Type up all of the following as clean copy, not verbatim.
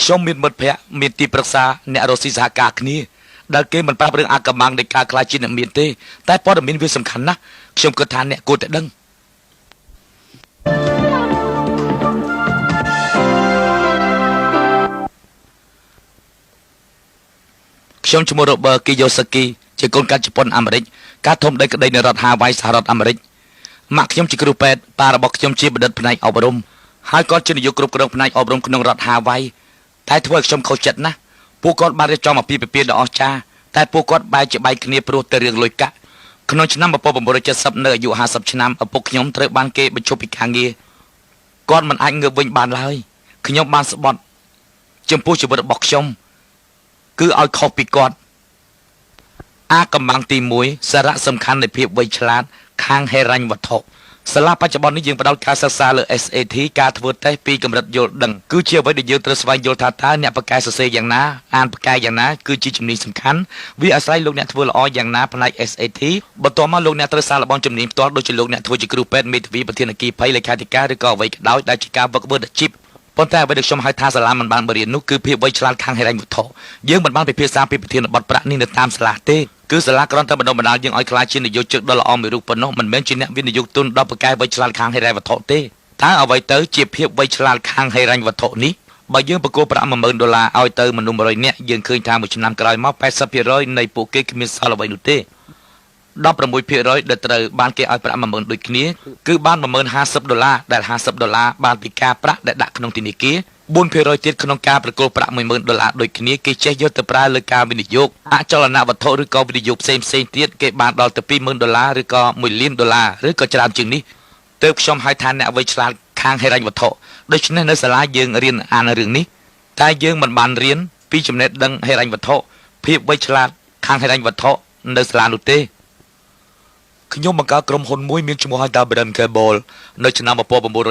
ខ្ញុំមានមិត្តភ័ក្តិមានទីប្រឹក្សាអ្នករកស៊ីសហការគ្នាដែលគេមិនប្រាប់រឿងអាកម្មាំងនៃការខ្លាចជាអ្នកមានទេតែព័ត៌មានវាសំខាន់ណាស់ខ្ញុំគិតថាអ្នកគួរតែដឹងខ្ញុំឈ្មោះ Robert Kiyosaki ជាកូនកាត់ជប៉ុនអាមេរិកការធំដីក្តីនៅរដ្ឋ Hawaii សហរដ្ឋអាមេរិកម៉ាក់ខ្ញុំជាគ្រូពេទ្យប៉ារបស់ខ្ញុំជាបណ្ឌិតផ្នែកអប់រំហើយគាត់ជានាយកគ្រប់គ្រងផ្នែកអប់រំក្នុងរដ្ឋ Hawaii តែធ្វើឲ្យខ្ញុំខុសចិត្តណាស់ពួកគាត់បានរៀបចំអាពាហ៍ពិពាហ៍ដ៏អស្ចារ្យតែពួកគាត់បែកជាបែកគ្នាព្រោះតែរឿងលុយកាក់ក្នុងឆ្នាំ1970នៅអាយុ50ឆ្នាំឪពុកខ្ញុំត្រូវបានគេបញ្ឈប់ពីការងារគាត់មិនអាចងើបវិញបានឡើយខ្ញុំបានស្បត់ចំពោះជីវិតរបស់ខ្ញុំគឺឲ្យខុសពីគាត់អាកម្មាំងទី1សារៈសំខាន់នៃភាពវៃឆ្លាតខាងហិរញ្ញវត្ថុសាលាបច្ចុប្បន្ននេះយើងផ្ដោតការសិក្សាលើ SAT ការធ្វើតេស្តពីកម្រិតយល់ដឹងគឺជាអ្វីដែលយើងត្រូវស្វែងយល់ថាតើអ្នកបកកែសរសេរយ៉ាងណាអានបកកែយ៉ាងណាគឺជាជំនាញសំខាន់វាអាស្រ័យលោកអ្នកធ្វើល្អយ៉ាងណាផ្នែក SAT បន្ទាប់មកលោកអ្នកត្រូវសាកល្បងជំនាញផ្ទាល់ដូចជាលោកអ្នកធ្វើជាគ្រូពេទ្យមេធាវីប្រធានអគ្គិភ័យលេខាធិការឬក៏អ្វីក៏ដោយដែលជាការវឹកវើអាជីពប៉ុន្តែអ្វីដែលខ្ញុំហៅថាសាលាមិនបានបរៀននោះគឺភាពវៃឆ្លាតខាងហិរញ្ញវត្ថុយើងមិនបានពិភាក្សាពីប្រធានបទប្រាក់នេះនៅតាមសាលាទេគឺសាលាគ្រាន់តែបណ្ដុះបណ្ដាលយើងឲ្យក្លាយជានិយោជកដ៏ល្អមួយរូបប៉ុណ្ណោះមិនមែនជាអ្នកវិនិយោគទុនដល់ប្រកែវៃឆ្លាតខាងហិរញ្ញវត្ថុទេតើអ្វីទៅជាភាពវៃឆ្លាតខាងហិរញ្ញវត្ថុនេះបើយើងប្រគល់ប្រាក់$10000ឲ្យទៅមនុស្ស100នាក់យើងឃើញថាមួយឆ្នាំក្រោយមក 80% នៃពួកគេគ្មានសល់អ្វីនោះទេ 16% ដែលត្រូវបានគេឲ្យប្រាក់$10000ដូចគ្នាគឺបាន$10050ដែល$50បានពីការប្រាក់ដែលដាក់ក្នុងធនាគារ 4% ទៀតក្នុងការប្រគល់ប្រាក់$10000ដូចគ្នាគេចេះយកទៅប្រើលើការវិនិយោគអចលនវត្ថុឬក៏វិនិយោគផ្សេងទៀតគេបានដល់ទៅ$20000ឬក៏$1លានឬក៏ច្រើនជាងនេះទើបខ្ញុំហៅថាអ្នកវៃឆ្លាតខាងហិរញ្ញវត្ថុដូច្នេះនៅសាលាយើងរៀនអានរឿងនេះតែយើងមិនបានរៀនពីចំណេះដឹងហិរញ្ញវត្ថុភាពវៃឆ្លាតខាងហិរញ្ញវត្ថុនៅសាលានោះទេខ្ញុំបង្កើតក្រុមហ៊ុនមួយមានឈ្មោះថា gobal នៅឆ្នាំ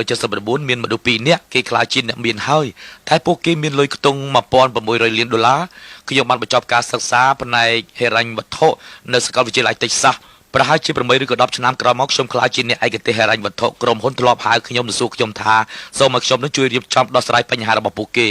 1979មានមនុស្ស2នាក់គេក្លាយជាអ្នកមានហើយតែពួកគេមានលុយខ្ទង់$1600លានខ្ញុំបានបញ្ចប់ការសិក្សាផ្នែកហិរញ្ញវត្ថុនៅសាកលវិទ្យាល័យតិចសាសប្រហែលជា8ឬក៏10ឆ្នាំក្រោយមកខ្ញុំក្លាយជាអ្នកឯកទេសហិរញ្ញវត្ថុក្រុមហ៊ុនធ្លាប់ហៅខ្ញុំទៅសួរខ្ញុំថាសូមឲ្យខ្ញុំនឹងជួយរៀបចំដោះស្រាយបញ្ហារបស់ពួកគេ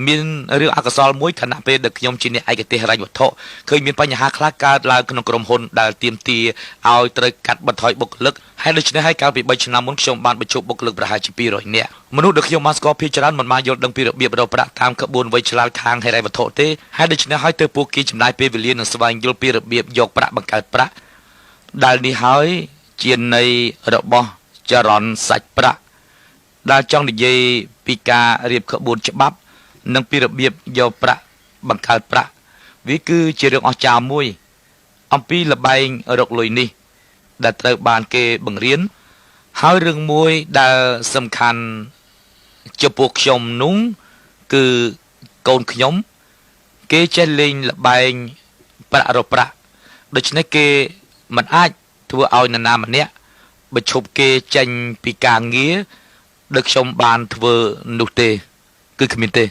មានរឿងអកុសលមួយខណៈពេលដែលខ្ញុំជាអ្នកឯកទេសហិរញ្ញវត្ថុឃើញមានបញ្ហាខ្លះកើតឡើងក្នុងក្រុមហ៊ុនដែលទាមទារឲ្យត្រូវកាត់បន្ថយបុគ្គលិកហើយដូច្នេះហើយកាលពី3ឆ្នាំមុនខ្ញុំបានបញ្ឈប់បុគ្គលិកប្រហែលជា200នាក់មនុស្សដែលខ្ញុំបានស្គាល់ភាគច្រើនមិនបានយល់ដឹងពីរបៀបរកប្រាក់តាមក្បួនវៃឆ្លាតខាងហិរញ្ញវត្ថុទេហើយដូច្នេះហើយទើបពួកគេចំណាយពេលវេលានិងស្វែងយល់ពីរបៀបយកប្រាក់បង្កើតប្រាក់ដែលនេះហើយជានៃរបស់ចរន្តសាច់ប្រាក់ដែលចង់និយាយពីការរៀបក្បួនច្បាប់និងពីរបៀបយកប្រាក់បង្កើតប្រាក់វាគឺជារឿងអស្ចារ្យមួយអំពីល្បែងរកលុយនេះដែលត្រូវបានគេបង្រៀនហើយរឿងមួយដែលសំខាន់ចំពោះខ្ញុំនោះគឺកូនខ្ញុំគេចេះលេងល្បែងប្រាក់រកប្រាក់ដូច្នេះគេមិនអាចធ្វើឲ្យនរណាម្នាក់បញ្ឈប់គេចេញពីការងារដែលខ្ញុំបានធ្វើនោះទេគឺគ្មានទេ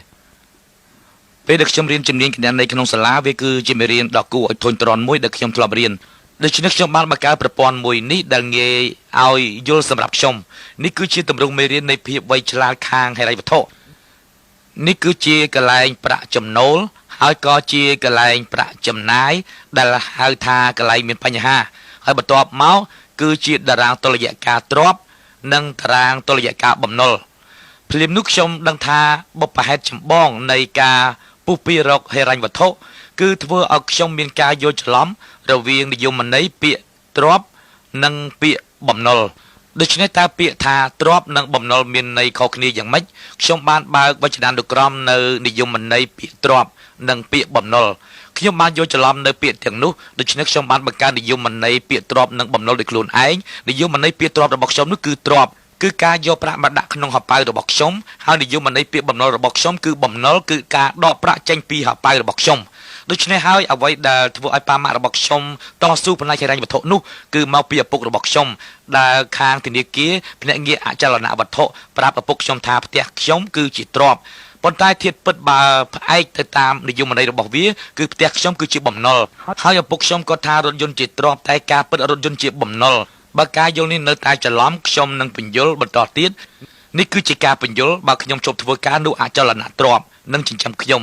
ពេលដែលខ្ញុំរៀនជំនាញគណនេយ្យក្នុងសាលាវាគឺជាមេរៀនដ៏គួរឲ្យធុញទ្រាន់មួយដែលខ្ញុំធ្លាប់រៀនដូច្នេះខ្ញុំបានបង្កើតប្រព័ន្ធមួយនេះដែលងាយឲ្យយល់សម្រាប់ខ្ញុំនេះគឺជាទម្រង់មេរៀននៃភាពវៃឆ្លាតខាងហិរញ្ញវត្ថុនេះគឺជាកន្លែងប្រាក់ចំណូលហើយក៏ជាកន្លែងប្រាក់ចំណាយដែលហៅថាកន្លែងមានបញ្ហាហើយបន្ទាប់មកគឺជាតារាងតុល្យការទ្រព្យនិងតារាងតុល្យការបំណុលភ្លាមនោះខ្ញុំដឹងថាបុព្វហេតុចម្បងនៃការពុះពីរកហិរញ្ញវត្ថុគឺធ្វើឲ្យខ្ញុំមានការយល់ច្រឡំរវាងនិយមន័យពាក្យទ្រព្យនិងពាក្យបំណុលដូច្នេះតើពាក្យថាទ្រព្យនិងបំណុលមានន័យខុសគ្នាយ៉ាងម៉េចខ្ញុំបានបើកវចនានុក្រមនៅនិយមន័យពាក្យទ្រព្យនិងពាក្យបំណុលខ្ញុំបានយកច្រឡំនៅពាក្យទាំងនោះដូច្នេះខ្ញុំបានបង្កើតនិយមន័យពាក្យទ្រព្យនិងបំណុលដោយខ្លួនឯងនិយមន័យពាក្យទ្រព្យរបស់ខ្ញុំនោះគឺទ្រព្យគឺការយកប្រាក់មកដាក់ក្នុងហោប៉ៅរបស់ខ្ញុំហើយនិយមន័យពាក្យបំណុលរបស់ខ្ញុំគឺបំណុលគឺការដកប្រាក់ចេញពីហោប៉ៅរបស់ខ្ញុំដូច្នេះហើយអ្វីដែលធ្វើឲ្យប៉ាម៉ាក់របស់ខ្ញុំតស៊ូផ្នែកហិរញ្ញវត្ថុនោះគឺមកពីឪពុករបស់ខ្ញុំដែលខាងធនាគារភ្នាក់ងារអចលនវត្ថុប្រាប់ឪពុកខ្ញុំថាផ្ទះខ្ញុំគឺជាទ្រព្យប៉ុន្តែធៀបពិតបើផ្អែកទៅតាមនិយមន័យរបស់វាគឺផ្ទះខ្ញុំគឺជាបំណុលហើយឪពុកខ្ញុំក៏ថារថយន្តជាទ្រព្យតែការពិតរថយន្តជាបំណុលបើការយល់នេះនៅតែច្រឡំខ្ញុំនឹងបញ្យល់បន្តទៀត នេះគឺជាការបញ្យល់បើខ្ញុំជប់ធ្វើការនោះអចលនៈទ្រព្យនិងចិញ្ចឹមខ្ញុំ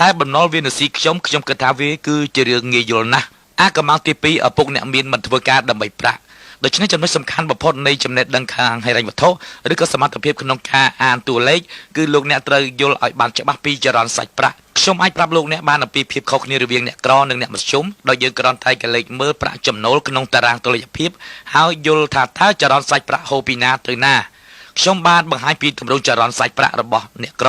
តែបំណុលវានស៊ីខ្ញុំគិតថាវាគឺជារឿងងាយយល់ណាស់អាកំងទី2ឪពុកអ្នកមានមិនធ្វើការដើម្បីប្រាក់ដូច្នេះចំណុចសំខាន់បំផុតនៃចំណេះដឹងខាងហិរញ្ញវត្ថុឬក៏សមត្ថភាពក្នុងការអានតួលេខគឺលោកអ្នកត្រូវយល់ឲ្យបានច្បាស់ពីចរន្តសាច់ប្រាក់ខ្ញុំអាចប្រាប់លោកអ្នកបានអំពីភាពខុសគ្នារវាងអ្នកក្រនិងអ្នកមធ្យមដោយយើងគ្រាន់តែកលេចមើលប្រាក់ចំណូលក្នុងតារាងតុល្យភាពហើយយល់ថាតើចរន្តសាច់ប្រាក់ហូរពីណាទៅណាខ្ញុំបានបង្ហាញពីទម្រង់ចរន្តសាច់ប្រាក់របស់អ្នកក្រ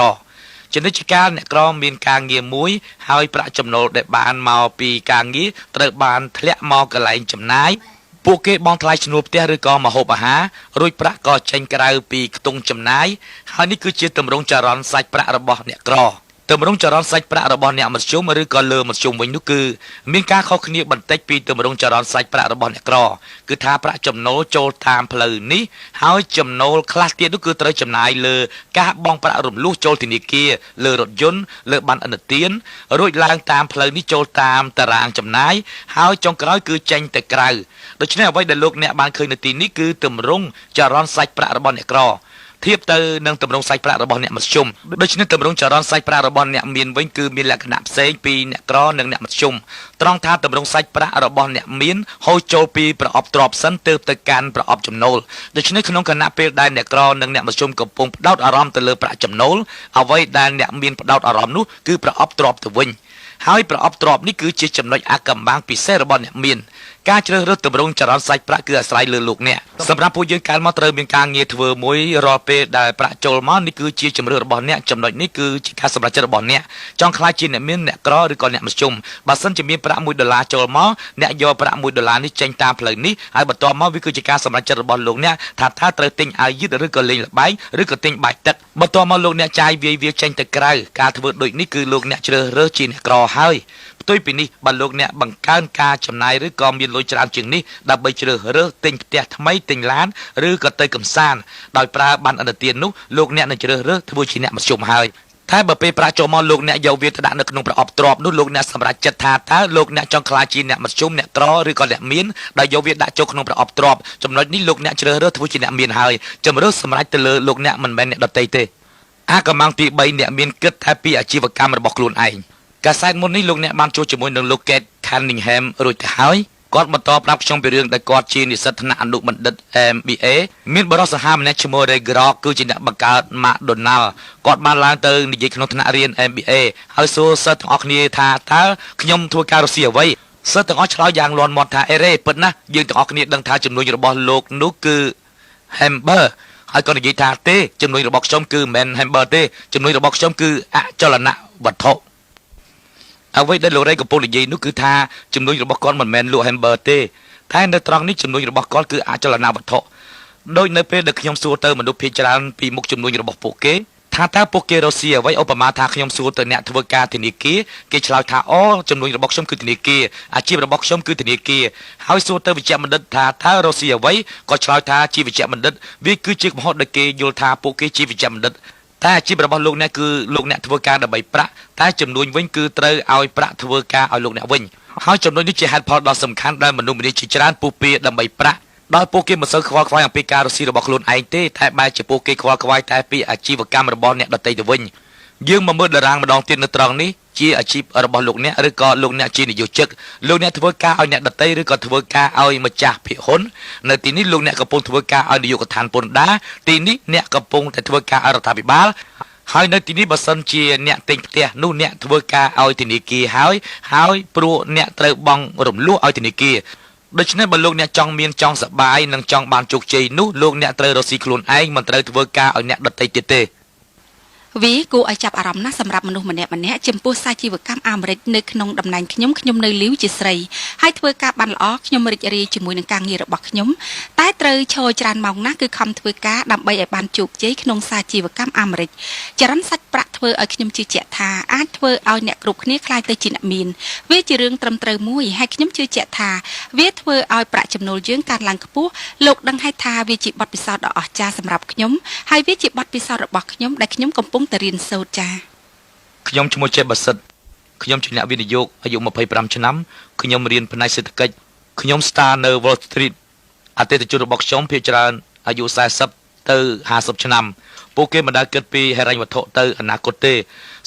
ចំណុចជាការអ្នកក្រមានការងារមួយហើយប្រាក់ចំណូលដែលបានមកពីការងារត្រូវបានធ្លាក់មកកន្លែងចំណាយពួកគេបង់ថ្លៃឈ្នួលផ្ទះឬក៏ម្ហូបអាហាររួចប្រាក់ក៏ចេញក្រៅពីខ្ទង់ចំណាយហើយនេះគឺជាទម្រង់ចរន្តសាច់ប្រាក់របស់អ្នកក្រទម្រង់ចរន្តសាច់ប្រាក់របស់អ្នកមធ្យមឬក៏លើមធ្យមវិញនោះគឺមានការខុសគ្នាបន្តិចពីទម្រង់ចរន្តសាច់ប្រាក់របស់អ្នកក្រគឺថាប្រាក់ចំណូលចូលតាមផ្លូវនេះហើយចំណូលខ្លះទៀតនោះគឺត្រូវចំណាយលើការបង់ប្រាក់រំលោះចូលធនាគារលើរថយន្តលើប័ណ្ណឥណទានរួចឡើងតាមផ្លូវនេះចូលតាមតារាងចំណាយហើយចុងក្រោយគឺចេញទៅក្រៅដូច្នេះអ្វីដែលលោកអ្នកបានឃើញនៅទីនេះគឺទម្រង់ចរន្តសាច់ប្រាក់របស់អ្នកក្រធៀបទៅនឹងទម្រង់សាច់ប្រាក់របស់អ្នកមធ្យមដូច្នេះទម្រង់ចរន្តសាច់ប្រាក់របស់អ្នកមានវិញគឺមានលក្ខណៈផ្សេងពីអ្នកក្រនិងអ្នកមធ្យមត្រង់ថាទម្រង់សាច់ប្រាក់របស់អ្នកមានហូរចូលពីប្រអប់ទ្រព្យសិនទើបទៅកាន់ប្រអប់ចំណូលដូច្នេះក្នុងគណៈពេលដែលអ្នកក្រនិងអ្នកមធ្យមកំពុងផ្ដោតអារម្មណ៍ទៅលើប្រាក់ចំណូលអ្វីដែលអ្នកមានផ្ដោតអារម្មណ៍នោះគឺប្រអប់ទ្រព្យទៅវិញហើយប្រអប់ទ្រព្យនេះគឺជាចំណុចអាកំបាំងពិសេសរបស់អ្នកមានការជ្រើសរើសទម្រង់ចរន្តសាច់ប្រាក់គឺអាស្រ័យលើលោកអ្នកសម្រាប់ពួកយើងកាលមកត្រូវមានការងារធ្វើមួយរាល់ពេលដែលប្រាក់ចូលមកនេះគឺជាជំរឿនរបស់អ្នកចំណុចនេះគឺជាការសម្រេចចិត្តរបស់អ្នកចង់ខ្លាចជាអ្នកមានអ្នកក្រឬក៏អ្នកមធ្យមបើសិនជាមានប្រាក់$1ចូលមកអ្នកយកប្រាក់$1នេះចេញតាមផ្លូវនេះហើយបន្ទាប់មកវាគឺជាការសម្រេចចិត្តរបស់លោកអ្នកថាត្រូវទិញអាវយឺតឬក៏លេងល្បែងឬក៏ទិញបាយទឹកបន្ទាប់មកលោកអ្នកចាយវាចេញទៅក្រៅការធ្វើដូចនេះគឺលោកអ្នកជ្រើសរើសជាអ្នកក្រហើយផ្ទុយពីនេះបើលោកអ្នកបង្កើនការចំណាយឬក៏មានលុយច្រើនជាងនេះដើម្បីជ្រើសរើសទិញផ្ទះថ្មីទិញឡានឬក៏ទៅកំសាន្តដោយប្រើប័ណ្ណឥណទាននោះលោកអ្នកនឹងជ្រើសរើសធ្វើជាអ្នកមធ្យមហើយតែបើពេលប្រាក់ចូលមកលោកអ្នកយកវាទៅដាក់នៅក្នុងប្រអប់ទ្រព្យនោះលោកអ្នកសម្រេចចិត្តថាតើលោកអ្នកចង់ខ្លាចជាអ្នកមធ្យមអ្នកក្រឬក៏អ្នកមានដោយយកវាដាក់ចូលក្នុងប្រអប់ទ្រព្យចំណុចនេះលោកអ្នកជ្រើសរើសធ្វើជាអ្នកមានហើយជំរឿនសម្រេចទៅលើលោកអ្នកមិនមែនអ្នកដទៃទេអាកំងទី3អ្នកមានគិតថាពីអាជីវកម្មរបស់ខ្លួនឯងកាសែតមុននេះលោកអ្នកបានជួបជាមួយនឹងលោក Kate Cunningham រួចទៅហើយគាត់បន្តប្រាប់ខ្ញុំពីរឿងដែលគាត់ជានិស្សិតថ្នាក់អនុបណ្ឌិត MBA មានបរិសហាម្នាក់ឈ្មោះ Ray Grock គឺជាអ្នកបង្កើត McDonald គាត់បានឡើងទៅនិយាយក្នុងថ្នាក់រៀន MBA ហើយសួរសិស្សទាំងអស់គ្នាថាតើខ្ញុំធ្វើការរកស៊ីអ្វីសិស្សទាំងអស់ឆ្លើយយ៉ាងលាន់មាត់ថាអេរ៉េពិតណាស់យើងទាំងអស់គ្នាដឹងថាជំនួយរបស់លោកនោះគឺ Hamburger ហើយគាត់និយាយថាទេជំនួយរបស់ខ្ញុំគឺមិនមែន Hamburger ទេជំនួយរបស់ខ្ញុំគឺអចលនវត្ថុអ្វីដែលលោករ៉េកំពុងនិយាយនោះគឺថាជំនួយរបស់គាត់មិនមែនលក់ hamburger ទេតែនៅត្រង់នេះជំនួយរបស់គាត់គឺអចលនវត្ថុដោយនៅពេលដែលខ្ញុំសួរទៅមនុស្សភាគច្រើនពីមុខជំនួយរបស់ពួកគេថាតើពួកគេរកស៊ីអ្វីឧបមាថាខ្ញុំសួរទៅអ្នកធ្វើការធនាគារគេឆ្លើយថាអូជំនួយរបស់ខ្ញុំគឺធនាគារអាជីពរបស់ខ្ញុំគឺធនាគារហើយសួរទៅវិជ្ជបណ្ឌិតថាតើរកស៊ីអ្វីក៏ឆ្លើយថាជាវិជ្ជបណ្ឌិតវាគឺជាកំហុសដែលគេយល់ថាពួកគេជាវិជ្ជបណ្ឌិតតែអាជីពរបស់លោកអ្នកគឺលោកអ្នកធ្វើការដើម្បីប្រាក់តែចំនួនវិញគឺត្រូវឲ្យប្រាក់ធ្វើការឲ្យលោកអ្នកវិញហើយចំនួននេះជាហេតុផលដ៏សំខាន់ដែលមនុស្សម្នាជាច្រើនពុះពៀដើម្បីប្រាក់ដោយពួកគេមិនសូវខ្វល់ខ្វាយអំពីការរកស៊ីរបស់ខ្លួនឯងទេតែបែរជាពួកគេខ្វល់ខ្វាយតែពីអាជីវកម្មរបស់អ្នកដទៃទៅវិញយើងមកមើលតារាងម្ដងទៀតនៅត្រង់នេះជាអាជីពរបស់លោកអ្នកឬក៏លោកអ្នកជានិយោជិកលោកអ្នកធ្វើការឲ្យអ្នកដទៃឬក៏ធ្វើការឲ្យម្ចាស់ភាគហ៊ុននៅទីនេះលោកអ្នកកំពុងធ្វើការឲ្យនាយកដ្ឋានពន្ធដារទីនេះអ្នកកំពុងតែធ្វើការឲ្យរដ្ឋាភិបាលហើយនៅទីនេះបើសិនជាអ្នកទិញផ្ទះនោះអ្នកធ្វើការឲ្យធនាគារហើយព្រោះអ្នកត្រូវបង់រំលោះឲ្យធនាគារដូច្នេះបើលោកអ្នកចង់មានចង់សប្បាយនិងចង់បានជោគជ័យនោះលោកអ្នកត្រូវរកស៊ីខ្លួនឯងមិនត្រូវធ្វើការឲ្យអ្នកដទៃទៀតទេវាគួរឲ្យចាប់អារម្មណ៍ណាស់សម្រាប់មនុស្សម្នាក់ចំពោះសាជីវកម្មអាមេរិកនៅក្នុងតំណែងខ្ញុំនៅលីវជាស្រីហើយធ្វើការបានល្អខ្ញុំរីករាយជាមួយនឹងការងាររបស់ខ្ញុំតែត្រូវឈរច្រើនម៉ោងណាស់គឺខំធ្វើការដើម្បីឲ្យបានជោគជ័យក្នុងសាជីវកម្មអាមេរិកចរន្តសាច់ប្រាក់ធ្វើឲ្យខ្ញុំជឿជាក់ថាអាចធ្វើឲ្យអ្នកគ្រប់គ្នាខ្លាយទៅជាអ្នកមានវាជារឿងត្រឹមត្រូវមួយហើយខ្ញុំជឿជាក់ថាវាធ្វើឲ្យប្រាក់ចំណូលយើងកើនឡើងខ្ពស់លោកដឹងហើយថាវាជាបទពិសោធន៍ដ៏អស្ចារ្យសម្រាប់ខ្ញុំហើយវាជាបទពិសោធន៍របស់ខ្ញុំដែលខ្ញុំកំពុងតែរៀនសូត្រចាខ្ញុំឈ្មោះចេះបសិទ្ធខ្ញុំជាអ្នកវិនិយោគអាយុ25ឆ្នាំខ្ញុំរៀនផ្នែកសេដ្ឋកិច្ចខ្ញុំ Star នៅ Wall Street អតិថិជនរបស់ខ្ញុំភាគច្រើនអាយុ40 ទៅ50ឆ្នាំពួកគេមិនដែលគិតពីហិរញ្ញវត្ថុទៅអនាគតទេ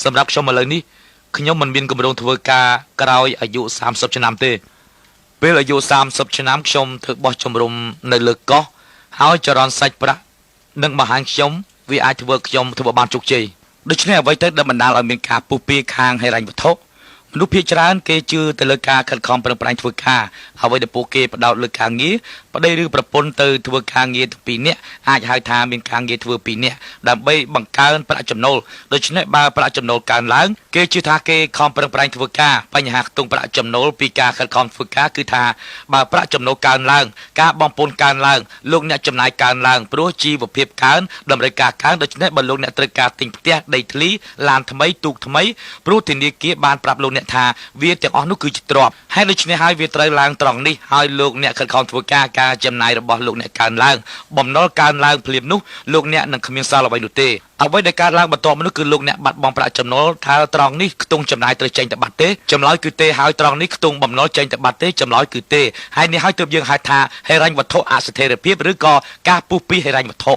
សម្រាប់ខ្ញុំឥឡូវនេះខ្ញុំមិនមានគម្រោងធ្វើការក្រោយអាយុ30ឆ្នាំទេពេលអាយុ30ឆ្នាំខ្ញុំធ្វើបោះជំរំនៅលើកោះហើយចរន្តសាច់ប្រាក់នឹងបង្ហាញខ្ញុំវាអាចធ្វើខ្ញុំធ្វើបានជោគជ័យដូច្នេះអ្វីទៅដែលបណ្ដាលឲ្យមានការពុះពៀខាងហិរញ្ញវត្ថុមនុស្សភាគច្រើនគេជឿទៅលើការខិតខំប្រឹងប្រែងធ្វើការអ្វីដែលពួកគេផ្ដោតលើការងារប្តីឬប្រពន្ធទៅធ្វើការងារទាំងពីរនាក់អាចហៅថាមានការងារធ្វើពីរនាក់ដើម្បីបង្កើនប្រាក់ចំណូលដូច្នេះបើប្រាក់ចំណូលកើនឡើងគេជឿថាគេខំប្រឹងប្រែងធ្វើការបញ្ហាខ្ទង់ប្រាក់ចំណូលពីការខិតខំធ្វើការគឺថាបើប្រាក់ចំណូលកើនឡើងការបងពុនកើនឡើងលោកអ្នកចំណាយកើនឡើងព្រោះជីវភាពកើនតម្រូវការកើនដូច្នេះបើលោកអ្នកត្រូវការទិញផ្ទះដីធ្លីឡានថ្មីទូកថ្មីព្រោះធនាគារបានប្រាប់លោកអ្នកថាវាទាំងអស់នោះគឺជាទ្រព្យហើយដូច្នេះហើយវាត្រូវឡើងត្រង់នេះហើយលោកអ្នកខិតខំធ្វើការចំណាយរបស់លោកអ្នកកើនឡើងបំណុលកើនឡើងភ្លាមនោះលោកអ្នកនឹងគ្មានសល់អ្វីនោះទេអ្វីដែលកើតឡើងបន្ទាប់មកនោះគឺលោកអ្នកបាត់បង់ប្រាក់ចំណូលថាត្រង់នេះខ្ទង់ចំណាយត្រូវចេញទៅបាត់ទេចម្លើយគឺទេហើយត្រង់នេះខ្ទង់បំណុលចេញទៅបាត់ទេចម្លើយគឺទេហើយនេះហើយទើបយើងហៅថាហិរញ្ញវត្ថុអស្ថិរភាពឬក៏ការពុះពីហិរញ្ញវត្ថុ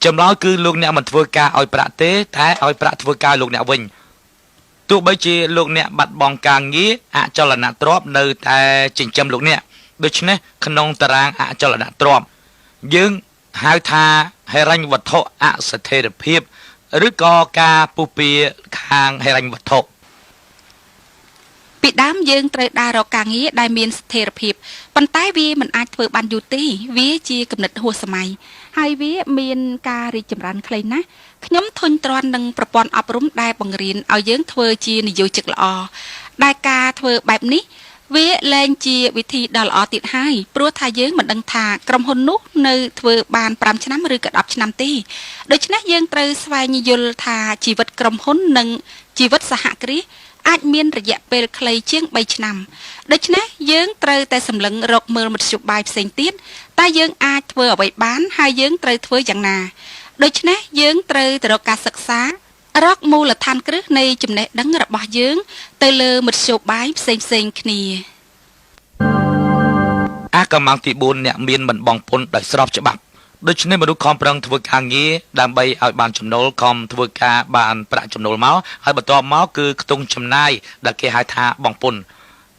ចម្លើយគឺលោកអ្នកមិនធ្វើការឲ្យប្រាក់ទេតែឲ្យប្រាក់ធ្វើការលោកអ្នកវិញទោះបីជាលោកអ្នកបាត់បង់ការងារអចលនទ្រព្យនៅតែចិញ្ចឹមលោកអ្នកដូច្នេះក្នុងតារាងអចលនទ្រព្យយើងហៅថាហិរញ្ញវត្ថុអស្ថិរភាពឬក៏ការពុះពៀខាងហិរញ្ញវត្ថុពីដើមយើងត្រូវដើររកការងារដែលមានស្ថិរភាពប៉ុន្តែវាមិនអាចធ្វើបានយូរទេវាជាគំនិតហួសសម័យហើយវាមានការរីកចម្រើនខ្លីណាស់ខ្ញុំធុញទ្រាន់នឹងប្រព័ន្ធអប់រំដែលបង្រៀនឲ្យយើងធ្វើជានិយោជិកល្អដែលការធ្វើបែបនេះវាលែងជាវិធីដ៏ល្អទៀតហើយព្រោះថាយើងមិនដឹងថាក្រុមហ៊ុននោះនៅធ្វើបាន5ឆ្នាំឬក៏10ឆ្នាំទេដូច្នេះយើងត្រូវស្វែងយល់ថាជីវិតក្រុមហ៊ុននិងជីវិតសហគ្រាសអាចមានរយៈពេលខ្លីជាង3ឆ្នាំដូច្នេះយើងត្រូវតែសម្លឹងរកមើលមធ្យោបាយផ្សេងទៀតតែយើងអាចធ្វើអ្វីបានហើយយើងត្រូវធ្វើយ៉ាងណាដូច្នេះយើងត្រូវទៅរកការសិក្សារកមូលដ្ឋានគ្រឹះនៃចំណេះដឹងរបស់យើងទៅលើមធ្យោបាយផ្សេងៗគ្នាអាកម្លាំងទី4អ្នកមានមិនបងពុនដោយស្របច្បាប់ដូច្នេះមនុស្សខំប្រឹងធ្វើការងារដើម្បីឲ្យបានចំណូលខំធ្វើការបានប្រាក់ចំណូលមកហើយបន្ទាប់មកគឺខ្ទង់ចំណាយដែលគេហៅថាបងពុន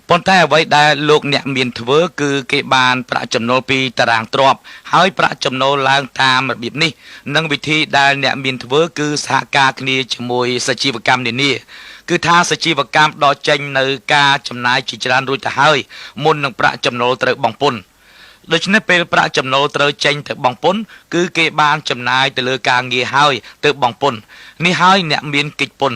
ប៉ុន្តែអ្វីដែលលោកអ្នកមានធ្វើគឺគេបានប្រាក់ចំណូលពីតារាងទ្រព្យហើយប្រាក់ចំណូលឡើងតាមរបៀបនេះនិងវិធីដែលអ្នកមានធ្វើគឺសហការគ្នាជាមួយសជីវកម្មនានាគឺថាសជីវកម្មដកចេញនៅការចំណាយជាច្រើនរួចទៅហើយមុននឹងប្រាក់ចំណូលត្រូវបងពុនដូច្នេះពេលប្រាក់ចំណូលត្រូវចេញទៅបងពុនគឺគេបានចំណាយទៅលើការងារហើយទៅបងពុននេះហើយអ្នកមានកិច្ចពុន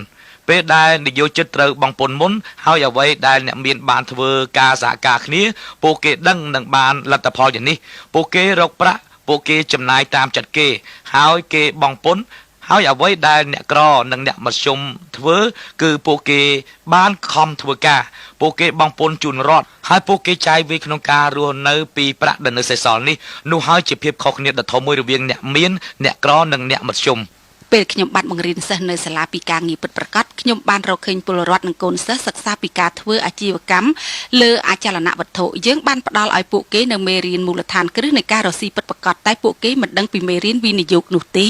ពេលដែលនយោជិតត្រូវបងពុនមុនហើយអ្វីដែលអ្នកមានបានធ្វើការសហការគ្នាពួកគេដឹងនឹងបានលទ្ធផលយ៉ាងនេះពួកគេរកប្រាក់ពួកគេចំណាយតាមចិត្តគេហើយគេបងពុនហើយអ្វីដែលអ្នកក្រនិងអ្នកមធ្យមធ្វើគឺពួកគេបានខំធ្វើការពួកគេបងពុនជូនរដ្ឋហើយពួកគេចាយវាក្នុងការរស់នៅពីប្រាក់ដែលនៅសេសសល់នេះនោះហើយជាភាពខុសគ្នាដ៏ធំមួយរវាងអ្នកមានអ្នកក្រនិងអ្នកមធ្យមពេលខ្ញុំបានបង្រៀនសិស្សនៅសាលាពីការងារពិតប្រាកដខ្ញុំបានរកឃើញពលរដ្ឋនិងកូនសិស្សសិក្សាពីការធ្វើអាជីវកម្មលើអចលនវត្ថុយើងបានផ្ដល់ឲ្យពួកគេនៅមេរៀនមូលដ្ឋានគ្រឹះនៃការរកស៊ីពិតប្រាកដតែពួកគេមិនដឹងពីមេរៀនវិនិយោគនោះទេ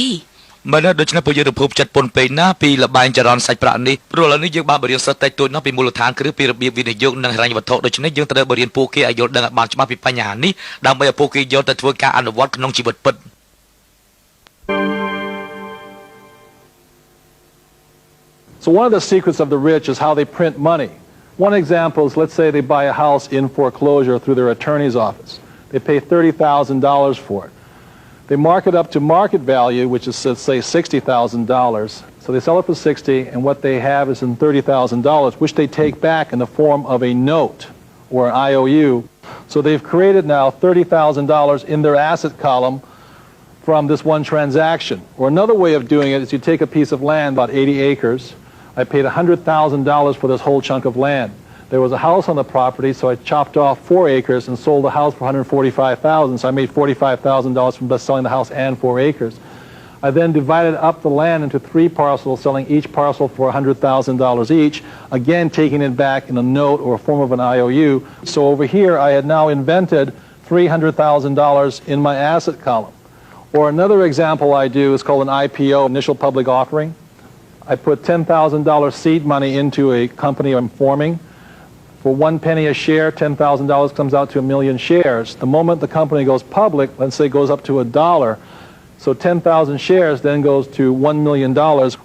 មែនដូច្នេះពួកយើងរំភើបចិត្តពន់ពេកណាពីលបែងចរន្តសាច់ប្រាក់នេះព្រោះឥឡូវនេះយើងបានបរៀនសិស្សតិចតួចណាស់ពីមូលដ្ឋានគ្រឹះពីរបៀបវិនិយោគនិងហិរញ្ញវត្ថុដូច្នេះយើងត្រូវបរៀនពួកគេឲ្យយល់ដឹងឲ្យបានច្បាស់ពីបញ្ហានេះដើម្បីឲ្យពួកគេយកទៅធ្វើការអនុវត្តក្នុងជីវិតពិត So one of the secrets of the rich is how they print money. One example is, let's say they buy a house in foreclosure through their attorney's office. They pay $30,000 for it. They mark it up to market value, which is, let's say, $60,000. So they sell it for $60,000, and what they have is in $30,000, which they take back in the form of a note or an IOU. So they've created now $30,000 in their asset column from this one transaction. Or another way of doing it is you take a piece of land, about 80 acres. I paid $100,000 for this whole chunk of land. There was a house on the property, so I chopped off 4 acres and sold the house for $145,000. So I made $45,000 from just selling the house and 4 acres. I then divided up the land into 3 parcels, selling each parcel for $100,000 each, again taking it back in a note or a form of an IOU. So over here, I had now invented $300,000 in my asset column. Or another example I do is called an IPO, initial public offering. I put $10,000 seed money into a company I'm forming. For 1 penny a share, $10,000 comes out to 1 million shares. The moment the company goes public, let's say it goes up to $1, so 10,000 shares then goes to $1 million,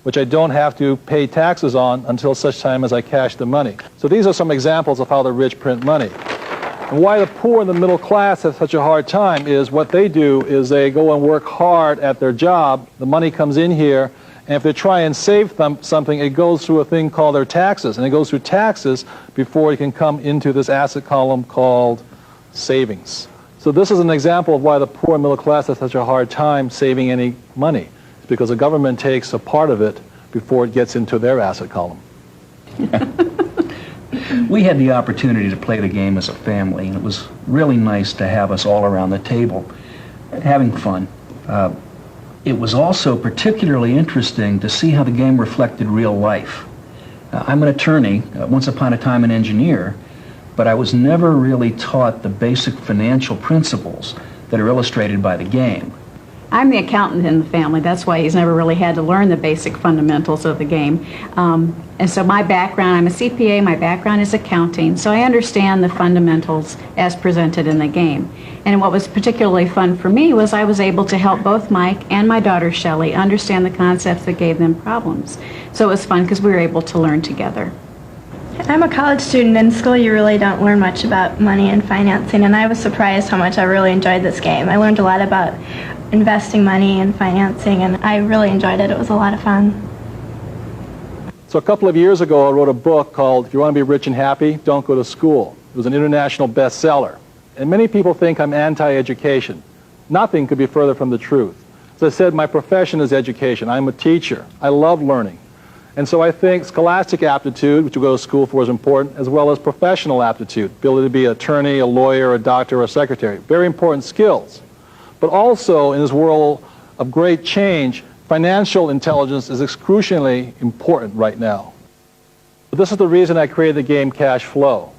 which I don't have to pay taxes on until such time as I cash the money. So these are some examples of how the rich print money. And why the poor and the middle class have such a hard time is what they do is they go and work hard at their job, the money comes in here, and if they try and save something, it goes through a thing called their taxes. And it goes through taxes before it can come into this asset column called savings. So this is an example of why the poor and middle class have such a hard time saving any money. It's because the government takes a part of it before it gets into their asset column. We had the opportunity to play the game as a family, and it was really nice to have us all around the table having fun. It was also particularly interesting to see how the game reflected real life. I'm an attorney, once upon a time an engineer, but I was never really taught the basic financial principles that are illustrated by the game. I'm the accountant in the family. That's why he's never really had to learn the basic fundamentals of the game. And so my background, I'm a CPA, my background is accounting, so I understand the fundamentals as presented in the game. And what was particularly fun for me was I was able to help both Mike and my daughter Shelley understand the concepts that gave them problems. So it was fun because we were able to learn together. I'm a college student. In school you really don't learn much about money and financing, and I was surprised how much I really enjoyed this game. I learned a lot about investing money and financing, and I really enjoyed it. It was a lot of fun. So a couple of years ago I wrote a book called If You Want to Be Rich and Happy, Don't Go to School. It was an international bestseller. And many people think I'm anti-education. Nothing could be further from the truth. As I said, my profession is education. I'm a teacher. I love learning. And so I think scholastic aptitude, which you go to school for, is important, as well as professional aptitude, ability to be an attorney, a lawyer, a doctor, or a secretary. Very important skills. But also, in this world of great change, financial intelligence is excruciatingly important right now. But this is the reason I created the game Cash Flow.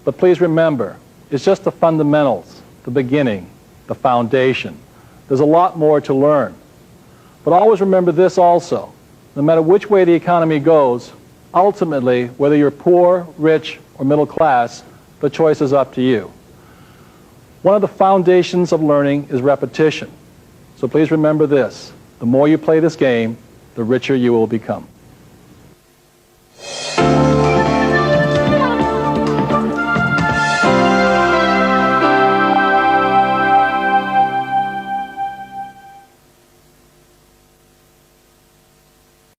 But please remember, it's just the fundamentals, the beginning, the foundation. There's a lot more to learn. But always remember this also. No matter which way the economy goes, ultimately, whether you're poor, rich, or middle class, the choice is up to you. One of the foundations of learning is repetition. So please remember this. The more you play this game, the richer you will become.